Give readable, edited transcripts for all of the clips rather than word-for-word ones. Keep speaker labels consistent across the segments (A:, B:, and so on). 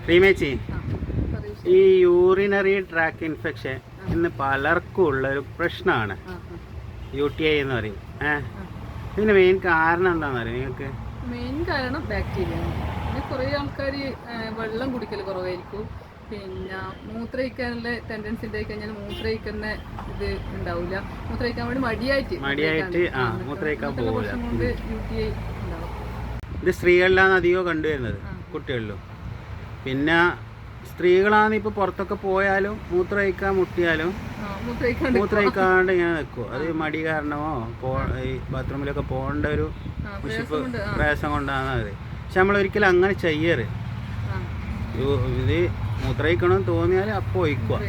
A: റീമേച്ചി, ഈ urinary track infection ഇന്ന് പലർക്കും ഉള്ളൊരു പ്രശ്നമാണ്. UTI എന്ന് പറയും. ഇതിന് മെയിൻ കാരണം എന്താണെന്ന് അറിയാം നിങ്ങൾക്ക്?
B: മെയിൻ കാരണം ബാക്ടീരിയ. പിന്നെ കുറേ ആൾക്കാർ വെള്ളം കുടിക്കൽ കുറവായിരിക്കും. പിന്നെ മൂത്രയിക്കാനുള്ള ടെൻഡൻസി ഉണ്ടായി കഴിഞ്ഞാൽ മൂത്രയിക്കുന്ന ഇത് ഉണ്ടാവില്ല. മൂത്രയിക്കാൻ വേണ്ടി മടിയായിട്ട്
A: മൂത്രയിക്കാൻ പോകില്ല.
B: കൊണ്ട് UTI ഉണ്ടാവും.
A: ഇത് സ്ത്രീകളിലാണ് അധികം കണ്ടുവരുന്നത്, കുട്ടികളിലും. പിന്നെ സ്ത്രീകളാണ് ഇപ്പോൾ പുറത്തൊക്കെ പോയാലും മൂത്രമൊഴിക്കാൻ മുട്ടിയാലും മൂത്രമൊഴിക്കാണ്ട് ഇങ്ങനെ നിൽക്കും. അത് മടി കാരണമോ ഈ ബാത്റൂമിലൊക്കെ പോകേണ്ട ഒരു പ്രയാസം കൊണ്ടാണ് അത്. പക്ഷെ നമ്മൾ ഒരിക്കലും അങ്ങനെ ചെയ്യരുത്. ഇത് മൂത്രമൊഴിക്കണമെന്ന് തോന്നിയാൽ അപ്പോൾ ഒഴിക്കുക.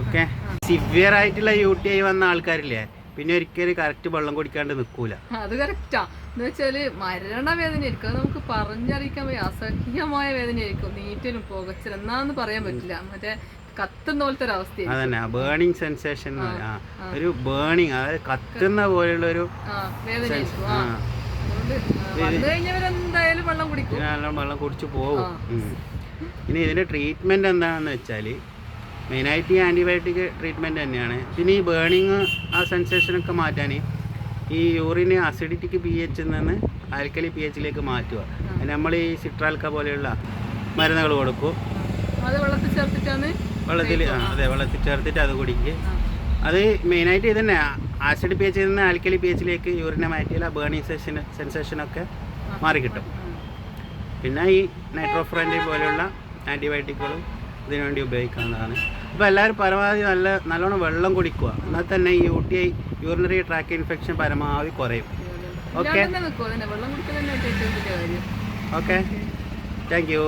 A: ഓക്കെ. സിവിയർ ആയിട്ടുള്ള UTI വന്ന ആൾക്കാരില്ലേ, പിന്നെ ഒരിക്കലും കറക്റ്റ് വെള്ളം കുടിക്കാണ്ട് നിൽക്കൂല.
B: അത് കറക്റ്റാ. എന്ന് വെച്ചാല് മരണവേദന ആയിരിക്കും. അത് നമുക്ക് പറഞ്ഞറിയിക്കാൻ വയ്യ. അസഹ്യമായ വേദന ആയിരിക്കും. നീറ്റലും പുകച്ചിലും എന്നാന്ന് പറയാൻ പറ്റില്ല. മറ്റേ കത്തുന്ന പോലത്തെ ഒരു അവസ്ഥ.
A: അതന്നെ ബേണിംഗ് സെൻസേഷൻ. ഒരു ബേണിംഗ്, അതായത് കത്തുന്ന പോലെയുള്ള ഒരു
B: വേദന ആയിരിക്കും. അതുകൊണ്ട് വന്നു കഴിഞ്ഞവരെന്തായാലും വെള്ളം കുടിക്കും.
A: വെള്ളം കുടിച്ച് പോകും. ഇനി ഇതിന്റെ ട്രീറ്റ്മെന്റ് എന്താണെന്ന് വെച്ചാൽ മെയിനായിട്ട് ഈ ആൻറ്റിബയോട്ടിക് ട്രീറ്റ്മെൻറ്റ് തന്നെയാണ്. പിന്നെ ഈ ബേണിങ് ആ സെൻസേഷനൊക്കെ മാറ്റാൻ ഈ യൂറിന് അസിഡിറ്റിക്ക് pH നിന്ന് ആൽക്കലി pHയിലേക്ക് മാറ്റുക. നമ്മൾ ഈ സിട്രാൽക്ക പോലെയുള്ള മരുന്നുകൾ കൊടുക്കും.
B: വെള്ളത്തിൽ ചേർത്തിട്ടാണ്
A: വെള്ളത്തിൽ ചേർത്തിട്ട് അത് കുടിക്കുക. അത് മെയിനായിട്ട് ഇത് തന്നെ ആസിഡ് pH നിന്ന് ആൽക്കലി pHയിലേക്ക് യൂറിനെ മാറ്റിയാൽ ആ ബേണിങ് സെൻസേഷനൊക്കെ മാറിക്കിട്ടും. പിന്നെ ഈ നൈട്രോഫ്രൻഡി പോലെയുള്ള ആൻറ്റിബയോട്ടിക്കുകളും ഇതിനു വേണ്ടി ഉപയോഗിക്കാവുന്നതാണ്. അപ്പോൾ എല്ലാവരും പരമാവധി നല്ലോണം വെള്ളം കുടിക്കുക. എന്നാൽ തന്നെ ഈ UTI യൂറിനറി ട്രാക്ക് ഇൻഫെക്ഷൻ പരമാവധി കുറയും. Okay, thank you.